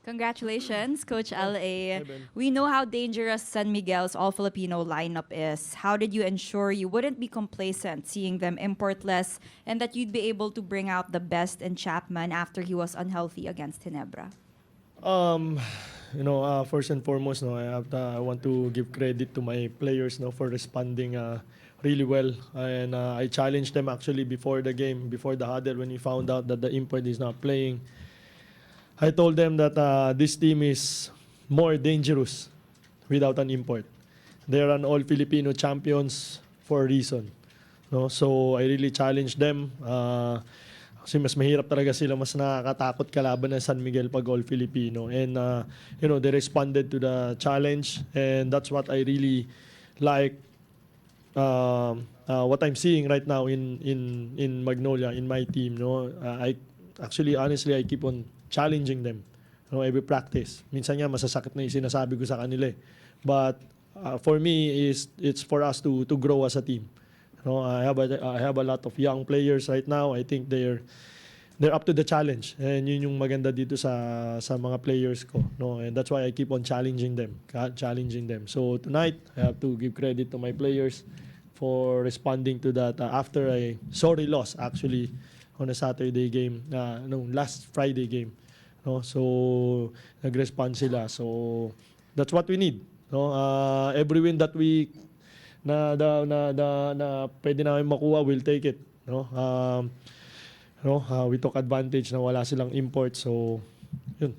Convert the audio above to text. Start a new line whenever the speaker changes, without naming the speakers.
Congratulations, Coach LA.
Ben.
We know how dangerous San Miguel's all-Filipino lineup is. How did you ensure you wouldn't be complacent seeing them importless and that you'd be able to bring out the best in Chapman after he was unhealthy against Ginebra?
Um, first and foremost, no, I want to give credit to my players, no, for responding really well. And I challenged them actually before the game, before the huddle, when we found out that the import is not playing. I told them that this team is more dangerous without an import. They're an all-Filipino champions for a reason. No? So I really challenged them. Kasi mas mahirap talaga sila, mas nakakatakot kalaban ng San Miguel pag all-Filipino. And, they responded to the challenge. And that's what I really like, what I'm seeing right now in Magnolia, in my team. No? Honestly, I keep on challenging them, every practice. Minsan nga masasakit na yung sinasabi ko sa kanila eh. But for me, it's for us to grow as a team. I have a lot of young players right now. I think they're up to the challenge. And yun yung maganda dito sa mga players ko. No? And that's why I keep on challenging them. So tonight, I have to give credit to my players for responding to that after a sorry loss actually on a Saturday game, last Friday game. No? So nag-respond sila. So that's what we need. No? Every win that we na pwede namin makuha, we'll take it. No? We took advantage na wala silang import. So yun.